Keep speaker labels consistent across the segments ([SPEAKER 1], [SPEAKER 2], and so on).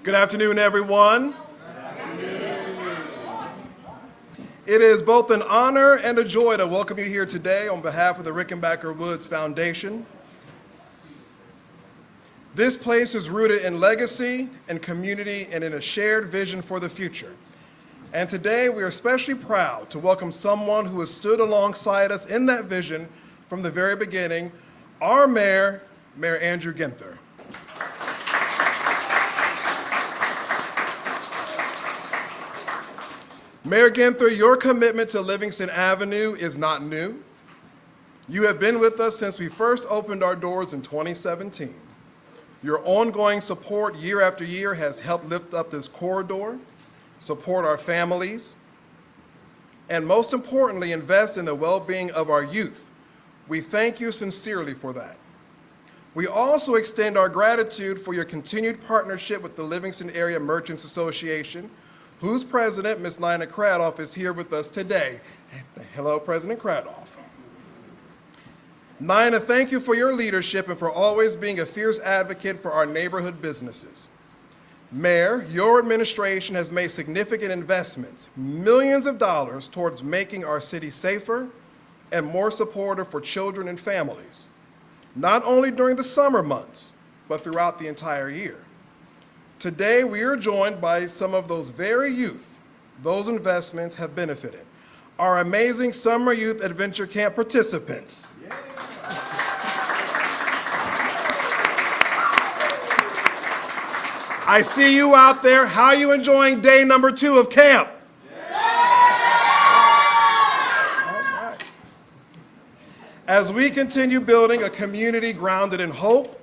[SPEAKER 1] Good afternoon, everyone. It is both an honor and a joy to welcome you here today on behalf of the Rickenbacker Woods Foundation. This place is rooted in legacy and community and in a shared vision for the future. And today we are especially proud to welcome someone who has stood alongside us in that vision from the very beginning, our Mayor Andrew Ginther. Mayor Ginther, your commitment to Livingston Avenue is not new. You have been with us since we first opened our doors in 2017. Your ongoing support year after year has helped lift up this corridor, support our families, and most importantly, invest in the well-being of our youth. We thank you sincerely for that. We also extend our gratitude for your continued partnership with the Livingston Area Merchants Association, whose president, Ms. Nina Cradoff, is here with us today. Hello, President Cradoff. Nina, thank you for your leadership and for always being a fierce advocate for our neighborhood businesses. Mayor, your administration has made significant investments, millions of dollars, towards making our city safer and more supportive for children and families, not only during the summer months, but throughout the entire year. Today, we are joined by some of those very youth those investments have benefited. Our amazing Summer Youth Adventure Camp participants. Yeah. I see you out there. How are you enjoying day number 2 of camp? Yeah. All right. As we continue building a community grounded in hope,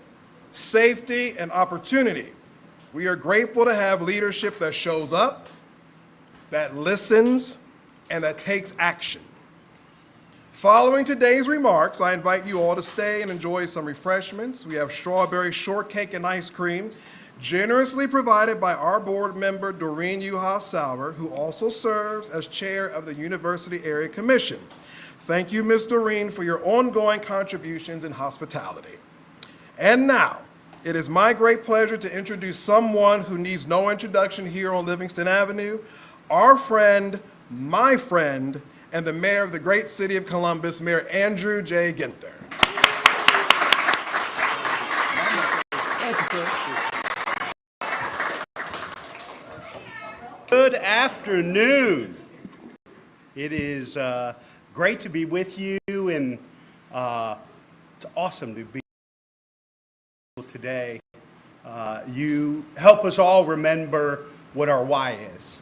[SPEAKER 1] safety, and opportunity, we are grateful to have leadership that shows up, that listens, and that takes action. Following today's remarks, I invite you all to stay and enjoy some refreshments. We have strawberry shortcake and ice cream, generously provided by our board member, Doreen Uhas-Sauer, who also serves as chair of the University Area Commission. Thank you, Ms. Doreen, for your ongoing contributions in hospitality. And now, it is my great pleasure to introduce someone who needs no introduction here on Livingston Avenue, our friend, my friend, and the mayor of the great city of Columbus, Mayor Andrew J. Ginther.
[SPEAKER 2] Thank you, sir. Good afternoon. It is great to be with you, and it's awesome to be today. You help us all remember what our why is,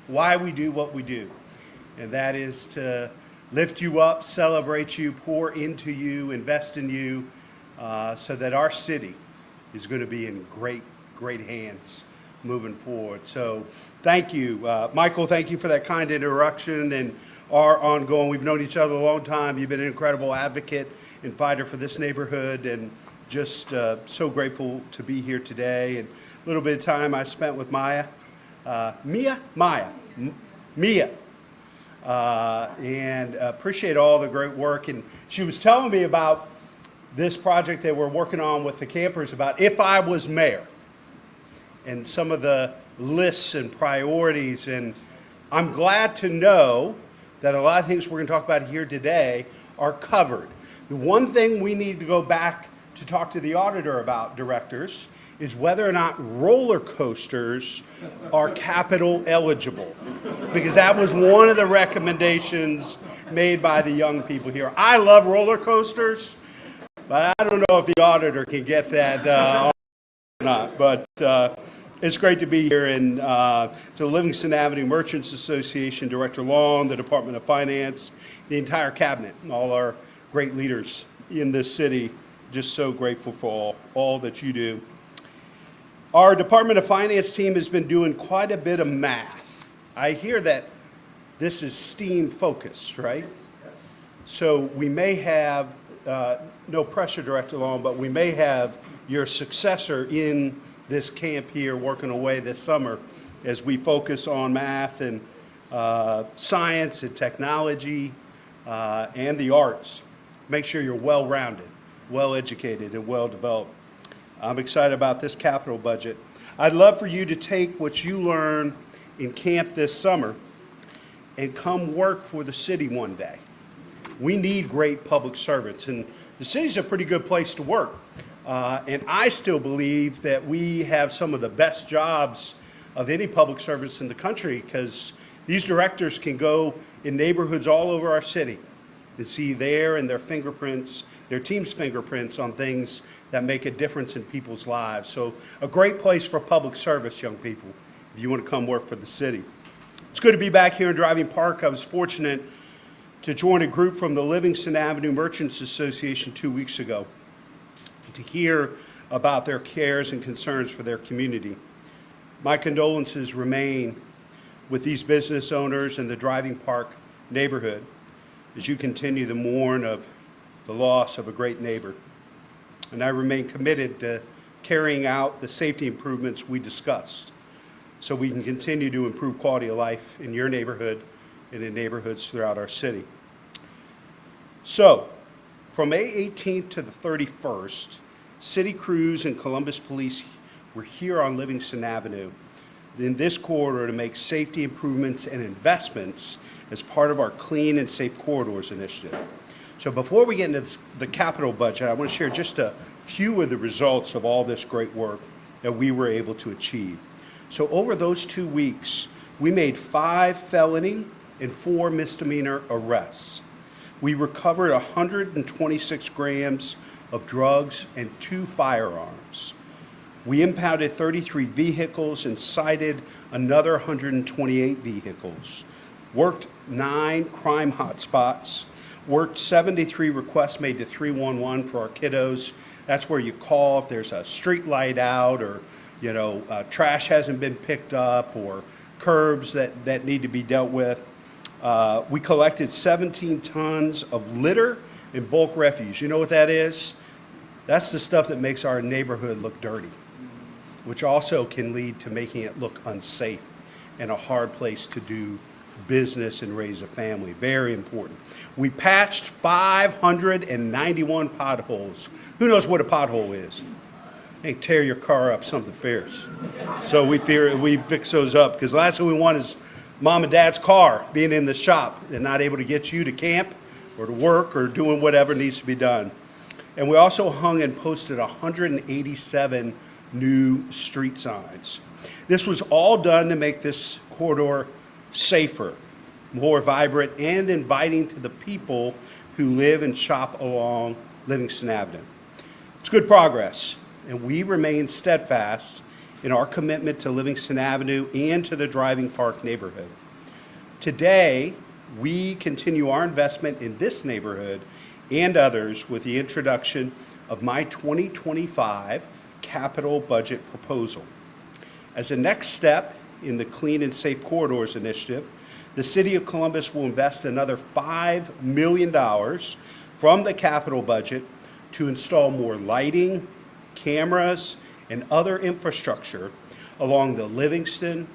[SPEAKER 2] why we do what we do, and that is to lift you up, celebrate you, pour into you, invest in you, so that our city is going to be in great hands moving forward. So thank you, Michael. Thank you for that kind introduction and our ongoing. We've known each other a long time. You've been an incredible advocate and fighter for this neighborhood, and just so grateful to be here today. And a little bit of time I spent with Mia, and appreciate all the great work. And she was telling me about this project that we're working on with the campers about if I was mayor and some of the lists and priorities. And I'm glad to know that a lot of things we're going to talk about here today are covered. The one thing we need to go back to talk to the auditor about, directors, is whether or not roller coasters are capital eligible, because that was one of the recommendations made by the young people here. I love roller coasters, but I don't know if the auditor can get that or not. But it's great to be here, and to the Livingston Avenue Merchants Association, Director Long, the Department of Finance, the entire cabinet, and all our great leaders in this city. Just so grateful for all that you do. Our Department of Finance team has been doing quite a bit of math. I hear that this is STEAM focused, right? Yes. So we may have, no pressure, Director Long, but we may have your successor in this camp here working away this summer as we focus on math and science and technology and the arts. Make sure you're well-rounded, well-educated, and well-developed. I'm excited about this capital budget. I'd love for you to take what you learn in camp this summer and come work for the city one day. We need great public servants, and the city's a pretty good place to work. And I still believe that we have some of the best jobs of any public service in the country, because these directors can go in neighborhoods all over our city and see their and their fingerprints, their team's fingerprints on things that make a difference in people's lives. So a great place for public service, young people, if you want to come work for the city. It's good to be back here in Driving Park. I was fortunate to join a group from the Livingston Avenue Merchants Association 2 weeks ago to hear about their cares and concerns for their community. My condolences remain with these business owners in the Driving Park neighborhood as you continue to mourn of the loss of a great neighbor. And I remain committed to carrying out the safety improvements we discussed so we can continue to improve quality of life in your neighborhood and in neighborhoods throughout our city. So, from May 18th to the 31st, city crews and Columbus Police were here on Livingston Avenue in this corridor to make safety improvements and investments as part of our Clean and Safe Corridors initiative. So before we get into the capital budget, I want to share just a few of the results of all this great work that we were able to achieve. So over those 2 weeks, we made 5 felony and 4 misdemeanor arrests. We recovered 126 grams of drugs and 2 firearms. We impounded 33 vehicles and cited another 128 vehicles. Worked 9 crime hotspots. Worked 73 requests made to 311 for our kiddos. That's where you call if there's a street light out, or trash hasn't been picked up, or curbs that need to be dealt with. We collected 17 tons of litter and bulk refuse. You know what that is? That's the stuff that makes our neighborhood look dirty, which also can lead to making it look unsafe and a hard place to do business and raise a family. Very important. We patched 591 potholes. Who knows what a pothole is? They tear your car up, something fierce. So we fix those up, because the last thing we want is mom and dad's car being in the shop and not able to get you to camp or to work or doing whatever needs to be done. And we also hung and posted 187 new street signs. This was all done to make this corridor safer, more vibrant, and inviting to the people who live and shop along Livingston Avenue. It's good progress, and we remain steadfast in our commitment to Livingston Avenue and to the Driving Park neighborhood. Today, we continue our investment in this neighborhood and others with the introduction of my 2025 capital budget proposal. As a next step in the Clean and Safe Corridors initiative, the City of Columbus will invest another $5 million from the capital budget to install more lighting, cameras, and other infrastructure along the Livingston,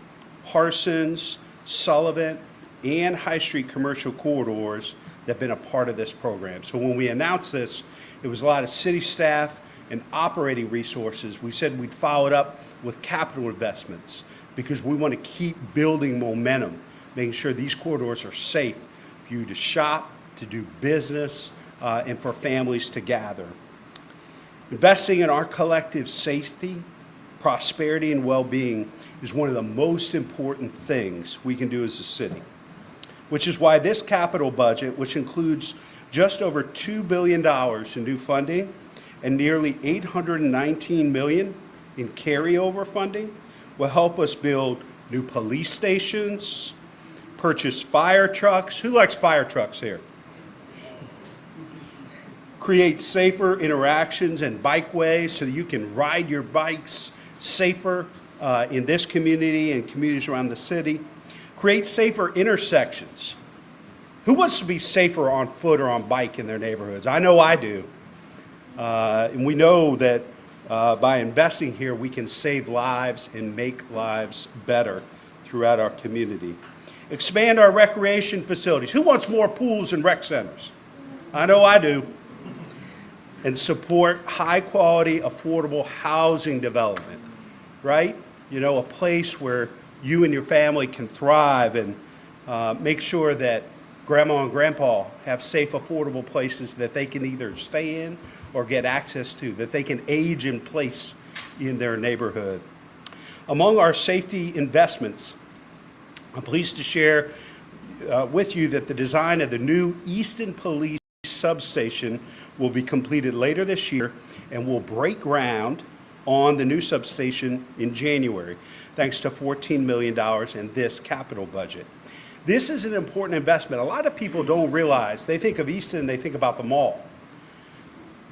[SPEAKER 2] Parsons, Sullivan, and High Street commercial corridors that have been a part of this program. So when we announced this, it was a lot of city staff and operating resources. We said we'd follow it up with capital investments, because we want to keep building momentum, making sure these corridors are safe for you to shop, to do business, and for families to gather. Investing in our collective safety, prosperity, and well-being is one of the most important things we can do as a city, which is why this capital budget, which includes just over $2 billion in new funding and nearly $819 million in carryover funding, will help us build new police stations, purchase fire trucks. Who likes fire trucks here? Create safer interactions and bikeways so that you can ride your bikes safer in this community and communities around the city. Create safer intersections. Who wants to be safer on foot or on bike in their neighborhoods? I know I do. And we know that by investing here, we can save lives and make lives better throughout our community. Expand our recreation facilities. Who wants more pools and rec centers? I know I do. And support high-quality, affordable housing development, right? you know, a place where you and your family can thrive, and make sure that grandma and grandpa have safe, affordable places that they can either stay in or get access to, that they can age in place in their neighborhood. Among our safety investments, I'm pleased to share with you that the design of the new Easton Police substation will be completed later this year, and will break ground on the new substation in January, thanks to $14 million in this capital budget. This is an important investment. A lot of people don't realize, they think of Easton, they think about the mall.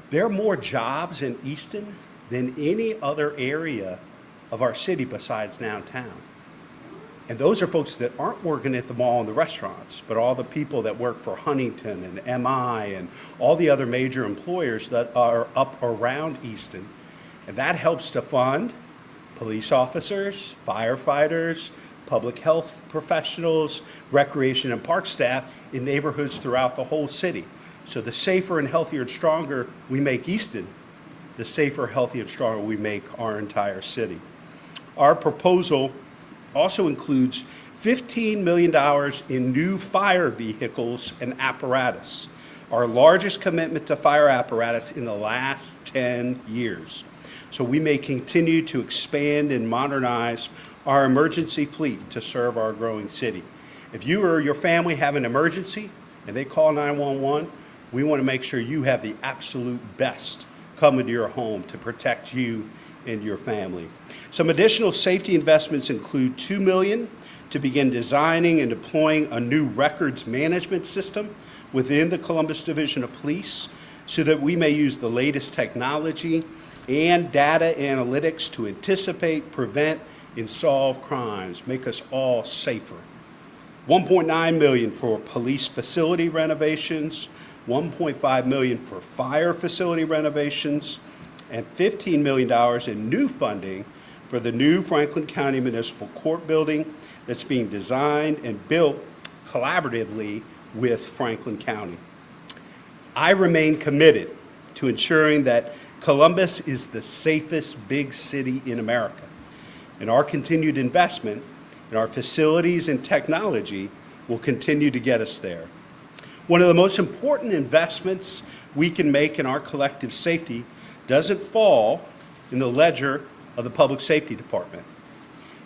[SPEAKER 2] There are more jobs in Easton than any other area of our city besides downtown. And those are folks that aren't working at the mall and the restaurants, but all the people that work for Huntington and MI and all the other major employers that are up around Easton. And that helps to fund police officers, firefighters, public health professionals, recreation and park staff in neighborhoods throughout the whole city. So the safer and healthier and stronger we make Easton, the safer, healthier, and stronger we make our entire city. Our proposal also includes $15 million in new fire vehicles and apparatus, our largest commitment to fire apparatus in the last 10 years. So we may continue to expand and modernize our emergency fleet to serve our growing city. If you or your family have an emergency and they call 911, we want to make sure you have the absolute best coming to your home to protect you and your family. Some additional safety investments include $2 million to begin designing and deploying a new records management system within the Columbus Division of Police, so that we may use the latest technology and data analytics to anticipate, prevent, and solve crimes, make us all safer. $1.9 million for police facility renovations, $1.5 million for fire facility renovations, and $15 million in new funding for the new Franklin County Municipal Court building that's being designed and built collaboratively with Franklin County. I remain committed to ensuring that Columbus is the safest big city in America, and our continued investment in our facilities and technology will continue to get us there. One of the most important investments we can make in our collective safety doesn't fall in the ledger of the Public Safety Department.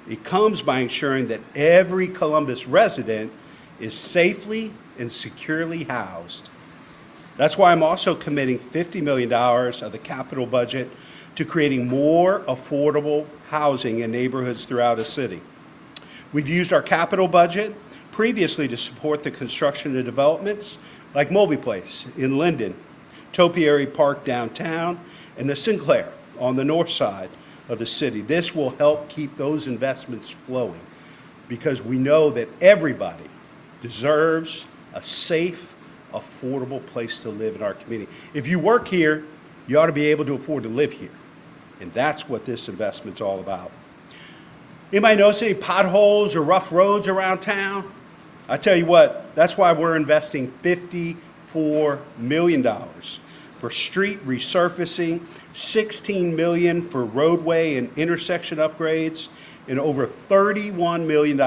[SPEAKER 2] It comes by ensuring that every Columbus resident is safely and securely housed. That's why I'm also committing $50 million of the capital budget to creating more affordable housing in neighborhoods throughout the city. We've used our capital budget previously to support the construction of developments like Mulvey Place in Linden, Topiary Park downtown, and the Sinclair on the north side of the city. This will help keep those investments flowing, because we know that everybody deserves a safe, affordable place to live in our community. If you work here, you ought to be able to afford to live here. And that's what this investment's all about. Anybody notice any potholes or rough roads around town? I tell you what, that's why we're investing $54 million for street resurfacing, $16 million for roadway and intersection upgrades, and over $31 million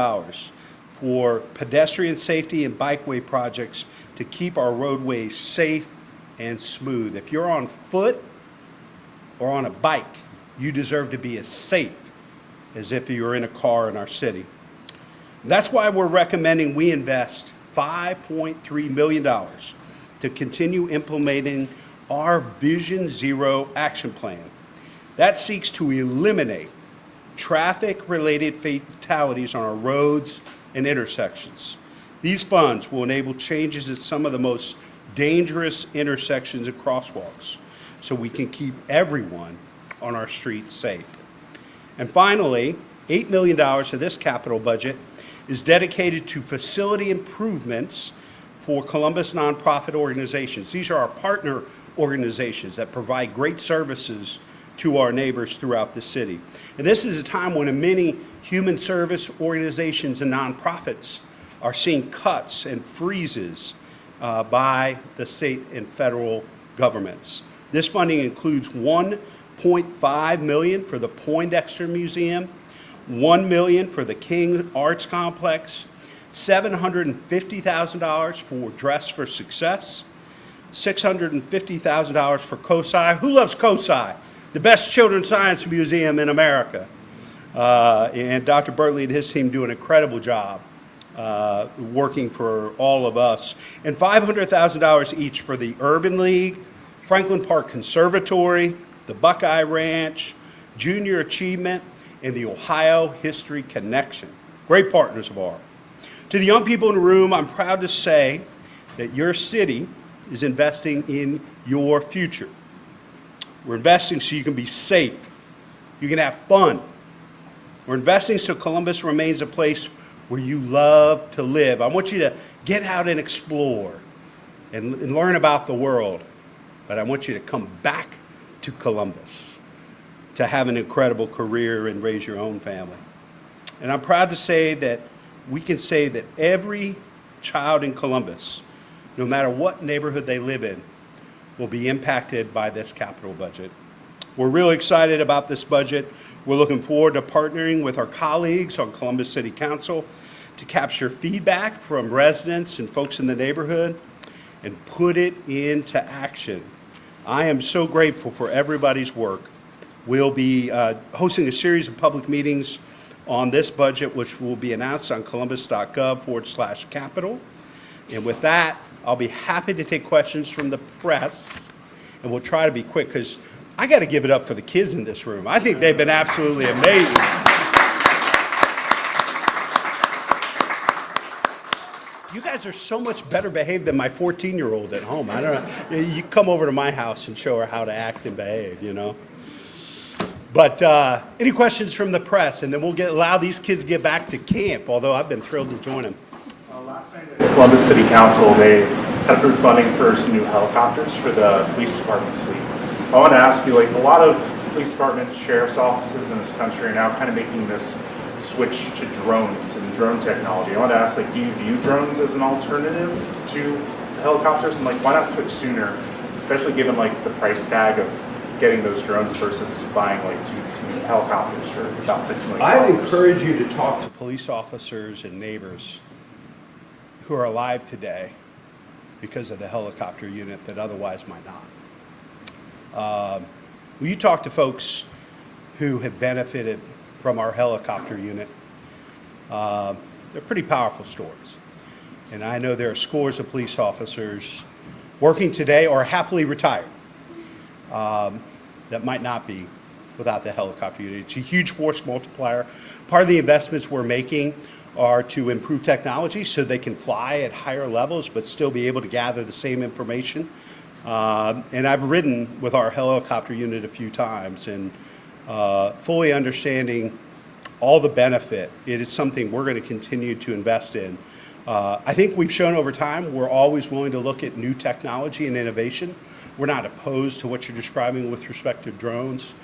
[SPEAKER 2] for pedestrian safety and bikeway projects to keep our roadways safe and smooth. If you're on foot or on a bike, you deserve to be as safe as if you were in a car in our city. That's why we're recommending we invest $5.3 million to continue implementing our Vision Zero action plan. That seeks to eliminate traffic-related fatalities on our roads and intersections. These funds will enable changes at some of the most dangerous intersections and crosswalks, so we can keep everyone on our streets safe. And finally, $8 million of this capital budget is dedicated to facility improvements for Columbus nonprofit organizations. These are our partner organizations that provide great services to our neighbors throughout the city. And this is a time when many human service organizations and nonprofits are seeing cuts and freezes by the state and federal governments. This funding includes $1.5 million for the Poindexter Museum, $1 million for the King Arts Complex, $750,000 for Dress for Success, $650,000 for COSI. Who loves COSI? The best children's science museum in America. And Dr. Bertley and his team do an incredible job working for all of us. And $500,000 each for the Urban League, Franklin Park Conservatory, the Buckeye Ranch, Junior Achievement, and the Ohio History Connection. Great partners of ours. To the young people in the room, I'm proud to say that your city is investing in your future. We're investing so you can be safe, you can have fun. We're investing so Columbus remains a place where you love to live. I want you to get out and explore and learn about the world, but I want you to come back to Columbus to have an incredible career and raise your own family. And I'm proud to say that we can say that every child in Columbus, no matter what neighborhood they live in, will be impacted by this capital budget. We're really excited about this budget. We're looking forward to partnering with our colleagues on Columbus City Council to capture feedback from residents and folks in the neighborhood and put it into action. I am so grateful for everybody's work. We'll be hosting a series of public meetings on this budget, which will be announced on columbus.gov/capital. And with that, I'll be happy to take questions from the press, and we'll try to be quick because I got to give it up for the kids in this room. I think they've been absolutely amazing. You guys are so much better behaved than my 14-year-old at home. I don't know. You come over to my house and show her how to act and behave, you know. But any questions from the press, and then we'll allow these kids to get back to camp, although I've been thrilled to join them.
[SPEAKER 3] Last night at Columbus City Council, they had approved funding for some new helicopters for the police department's fleet. I want to ask you, like, a lot of police departments, sheriff's offices in this country are now kind of making this switch to drones and drone technology. I want to ask, like, do you view drones as an alternative to helicopters? And, like, why not switch sooner, especially given, like, the price tag of getting those drones versus buying, like, two helicopters for about $6 million?
[SPEAKER 2] I'd encourage you to talk to police officers and neighbors who are alive today because of the helicopter unit that otherwise might not. When you talk to folks who have benefited from our helicopter unit, they're pretty powerful stories. And I know there are scores of police officers working today or happily retired that might not be without the helicopter unit. It's a huge force multiplier. Part of the investments we're making are to improve technology so they can fly at higher levels but still be able to gather the same information. And I've ridden with our helicopter unit a few times, and fully understanding all the benefit, it is something we're going to continue to invest in. I think we've shown over time we're always willing to look at new technology and innovation. We're not opposed to what you're describing with respect to drones.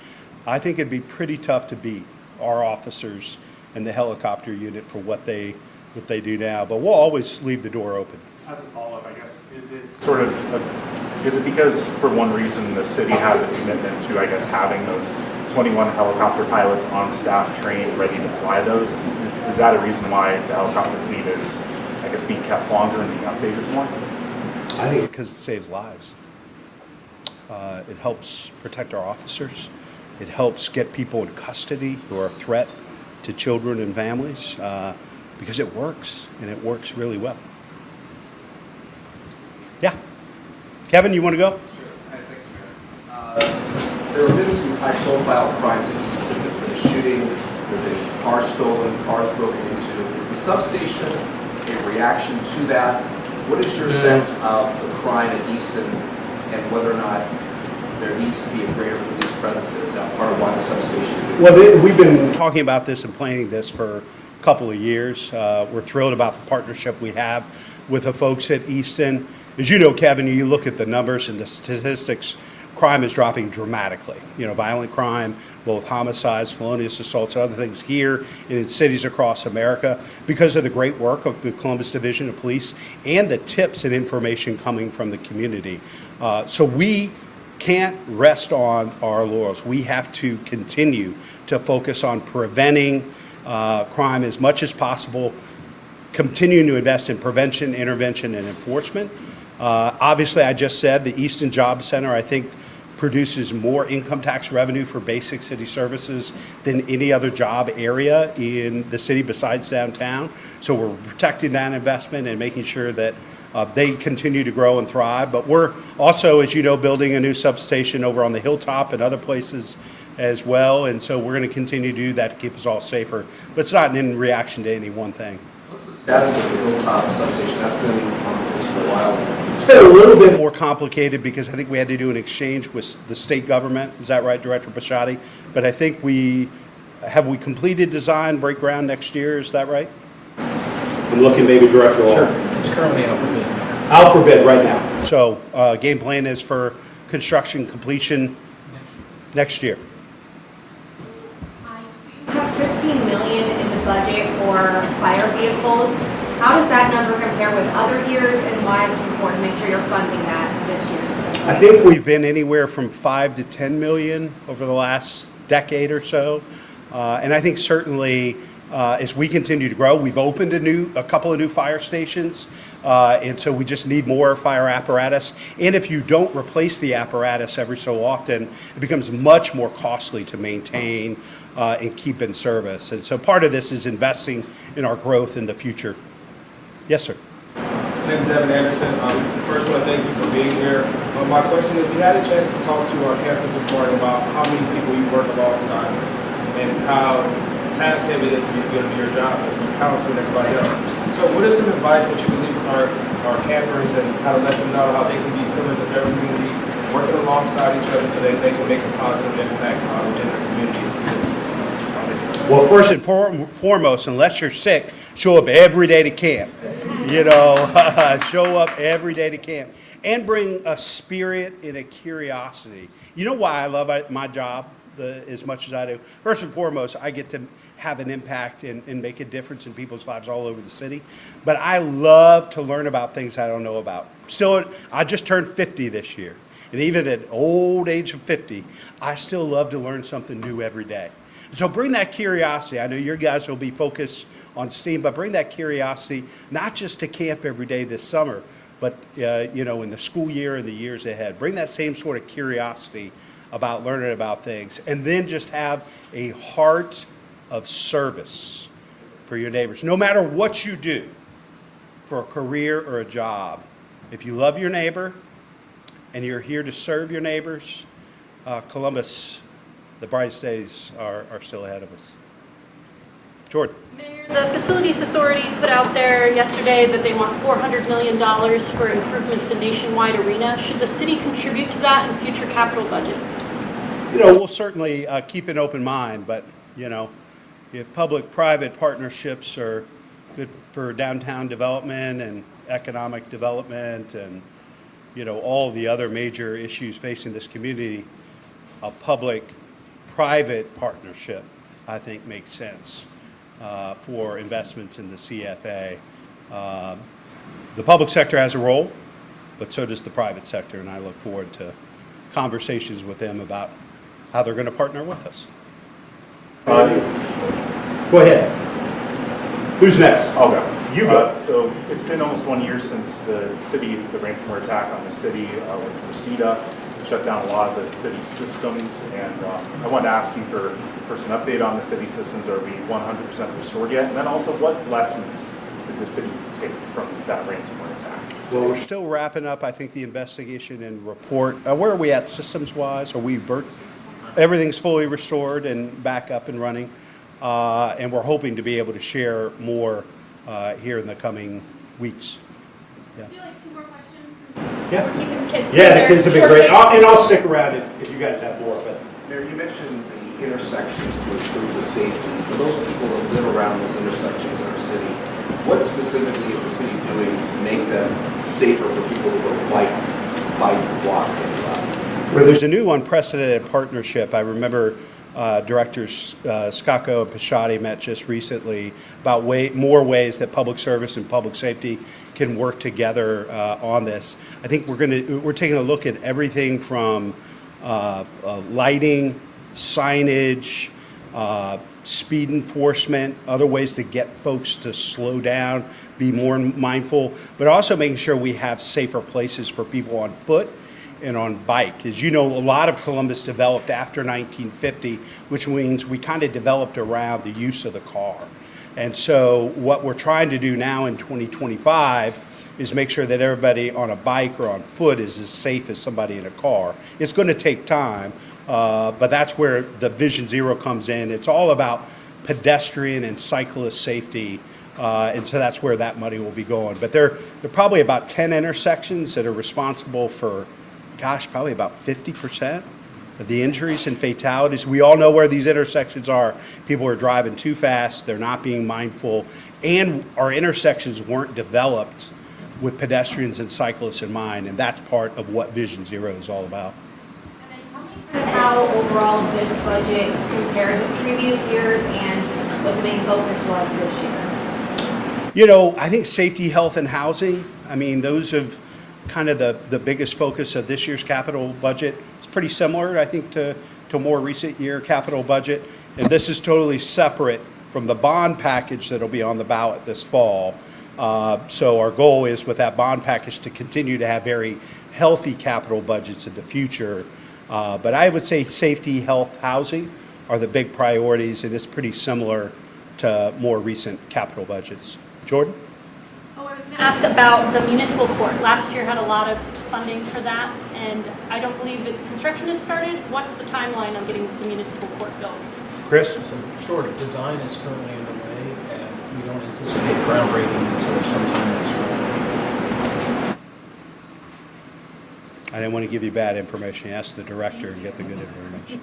[SPEAKER 2] I think it'd be pretty tough to beat our officers and the helicopter unit for what they do now, but we'll always leave the door open.
[SPEAKER 3] As a follow-up, I guess, is it because for one reason the city has a commitment to, I guess, having those 21 helicopter pilots on staff trained, ready to fly those? Is that a reason why the helicopter fleet is, I guess, being kept longer and being updated more?
[SPEAKER 2] I think because it saves lives. It helps protect our officers. It helps get people in custody who are a threat to children and families because it works, and it works really well. Yeah. Kevin, you want to go?
[SPEAKER 4] Sure. Thanks, Mayor. There have been some high-profile crimes in Easton. There's been a shooting, there have been cars stolen, cars broken into. Is the substation a reaction to that? What is your sense of the crime at Easton and whether or not there needs to be a greater police presence? Is that part of why the substation is being
[SPEAKER 2] Well, we've been talking about this and planning this for a couple of years. We're thrilled about the partnership we have with the folks at Easton. As you know, Kevin, you look at the numbers and the statistics, crime is dropping dramatically. You know, violent crime, both homicides, felonious assaults, and other things here and in cities across America because of the great work of the Columbus Division of Police and the tips and information coming from the community. So we can't rest on our laurels. We have to continue to focus on preventing crime as much as possible, continuing to invest in prevention, intervention, and enforcement. Obviously, I just said the Easton Job Center, I think, produces more income tax revenue for basic city services than any other job area in the city besides downtown. So we're protecting that investment and making sure that they continue to grow and thrive. But we're also, as you know, building a new substation over on the hilltop and other places as well. And so we're going to continue to do that to keep us all safer. But it's not in reaction to any one thing.
[SPEAKER 4] What's the status of the Hilltop substation? That's been on the list for a while.
[SPEAKER 2] It's been a little bit more complicated because I think we had to do an exchange with the state government. Is that right, Director Bashotti? But I think we completed design, break ground next year? Is that right? I'm looking maybe Director Hall.
[SPEAKER 5] Sure, it's currently out for bid.
[SPEAKER 2] Out for bid right now. So game plan is for construction completion next year.
[SPEAKER 6] You have 15 million in the budget for fire vehicles. How does that number compare with other years, and why is it important to make sure you're funding that this year specifically?
[SPEAKER 2] I think we've been anywhere from 5 to 10 million over the last decade or so. And I think certainly as we continue to grow, we've opened a couple of new fire stations. And so we just need more fire apparatus. And if you don't replace the apparatus every so often, it becomes much more costly to maintain and keep in service. And so part of this is investing in our growth in the future. Yes, sir.
[SPEAKER 7] My name is Devin Anderson. First, I want to thank you for being here. My question is, we had a chance to talk to our campus this morning about how many people you work alongside and how task heavy it is for you to be able to do your job and counsel and everybody else. So what is some advice that you can leave with our campers and kind of let them know how they can be pillars of their community, working alongside each other so that they can make a positive impact within their community?
[SPEAKER 2] Well, first and foremost, unless you're sick, show up every day to camp. You know, show up every day to camp and bring a spirit and a curiosity. You know why I love my job as much as I do? First and foremost, I get to have an impact and make a difference in people's lives all over the city. But I love to learn about things I don't know about. Still, I just turned 50 this year. And even at old age of 50, I still love to learn something new every day. So bring that curiosity. I know your guys will be focused on STEAM, but bring that curiosity, not just to camp every day this summer, but you know, in the school year and the years ahead. Bring that same sort of curiosity about learning about things, and then just have a heart of service for your neighbors. No matter what you do for a career or a job, if you love your neighbor and you're here to serve your neighbors, Columbus, the brightest days are still ahead of us. Jordan.
[SPEAKER 8] Mayor, the Facilities Authority put out there yesterday that they want $400 million for improvements in nationwide arena. Should the city contribute to that in future capital budgets?
[SPEAKER 2] You know, we'll certainly keep an open mind, but, you know, public-private partnerships are good for downtown development and economic development and, you know, all the other major issues facing this community. A public-private partnership, I think, makes sense for investments in the CFA. The public sector has a role, but so does the private sector, and I look forward to conversations with them about how they're going to partner with us. Go ahead. Who's next?
[SPEAKER 3] I'll go.
[SPEAKER 2] You go.
[SPEAKER 3] So it's been almost 1 year since the ransomware attack on the city with Reseda shut down a lot of the city systems, and I wanted to ask you for first an update on the city systems. Are we 100% restored yet? And then also, what lessons did the city take from that ransomware attack?
[SPEAKER 2] Well, we're still wrapping up, I think, the investigation and report. Where are we at systems-wise? Are we everything's fully restored and back up and running? And we're hoping to be able to share more here in the coming weeks. Yeah.
[SPEAKER 6] Do like 2 more questions?
[SPEAKER 2] Yeah.
[SPEAKER 6] We're keeping kids.
[SPEAKER 2] Yeah, the kids have been great. I'll stick around if you guys have more. But
[SPEAKER 4] Mayor, you mentioned the intersections to improve the safety. For those people that live around those intersections in our city, what specifically is the city doing to make them safer for people who go bike, walk, and drive?
[SPEAKER 2] well, there's a new unprecedented partnership. I remember Directors Scacco and Pisciotti met just recently about more ways that public service and public safety can work together on this. I think we're taking a look at everything from lighting, signage, speed enforcement, other ways to get folks to slow down, be more mindful, but also making sure we have safer places for people on foot and on bike. As you know, a lot of Columbus developed after 1950, which means we kind of developed around the use of the car. And so what we're trying to do now in 2025 is make sure that everybody on a bike or on foot is as safe as somebody in a car. It's going to take time, but that's where the Vision Zero comes in. It's all about pedestrian and cyclist safety, and so that's where that money will be going. But there are probably about 10 intersections that are responsible for, gosh, probably about 50% of the injuries and fatalities. We all know where these intersections are. People are driving too fast, they're not being mindful, and our intersections weren't developed with pedestrians and cyclists in mind, and that's part of what Vision Zero is all about.
[SPEAKER 6] And then tell me kind of how overall this budget compared with previous years and what the main focus was this year.
[SPEAKER 2] You know, I think safety, health, and housing, I mean, those have kind of the biggest focus of this year's capital budget. It's pretty similar, I think, to a more recent year capital budget. And this is totally separate from the bond package that'll be on the ballot this fall. So our goal is with that bond package to continue to have very healthy capital budgets in the future. But I would say safety, health, housing are the big priorities, and it's pretty similar to more recent capital budgets. Jordan?
[SPEAKER 8] Oh, I was going to ask about the municipal court. Last year had a lot of funding for that, and I don't believe that construction has started. What's the timeline on getting the municipal court built?
[SPEAKER 2] Chris?
[SPEAKER 5] So, sure, design is currently underway, and we don't anticipate groundbreaking until sometime next spring.
[SPEAKER 2] I didn't want to give you bad information. Ask the director and get the good information.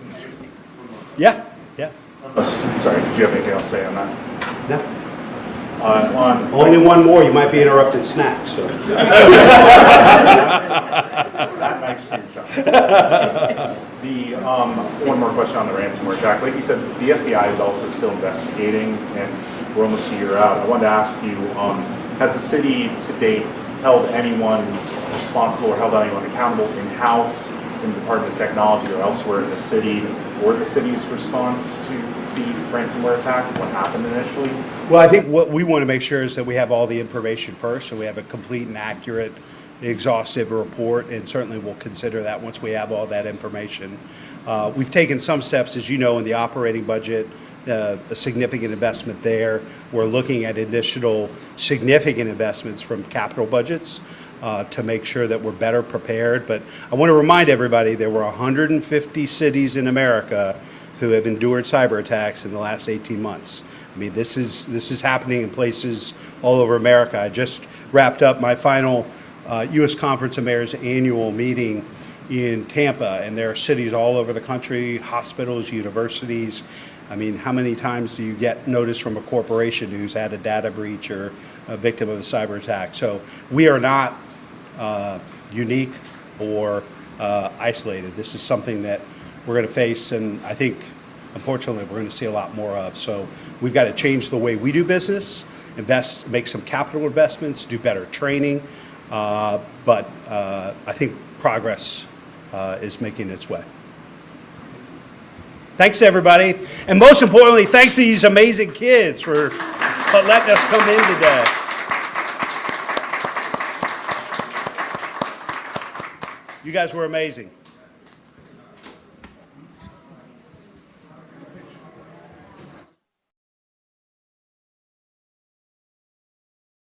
[SPEAKER 2] Yeah.
[SPEAKER 3] Sorry, did you have anything else to say on that?
[SPEAKER 2] No.
[SPEAKER 3] On
[SPEAKER 2] Only one more, you might be interrupted snacks. So.
[SPEAKER 3] that ice cream shops. One more question on the ransomware attack. Like you said, the FBI is also still investigating, and we're almost a year out. I wanted to ask you, has the city to date held anyone responsible or held anyone accountable in-house in the Department of Technology or elsewhere in the city for the city's response to the ransomware attack? What happened initially?
[SPEAKER 2] Well, I think what we want to make sure is that we have all the information first, so we have a complete and accurate, exhaustive report, and certainly we'll consider that once we have all that information. We've taken some steps, as you know, in the operating budget, a significant investment there. We're looking at additional significant investments from capital budgets to make sure that we're better prepared. But I want to remind everybody there were 150 cities in America who have endured cyber attacks in the last 18 months. I mean, this is happening in places all over America. I just wrapped up my final U.S. Conference of Mayors annual meeting in Tampa, and there are cities all over the country, hospitals, universities. I mean, how many times do you get notice from a corporation who's had a data breach or a victim of a cyber attack? So we are not unique or isolated. This is something that we're going to face, and I think, unfortunately, we're going to see a lot more of. So we've got to change the way we do business, invest, make some capital investments, do better training. But I think progress is making its way. Thanks, everybody. And most importantly, thanks to these amazing kids for letting us come in today. You guys were amazing.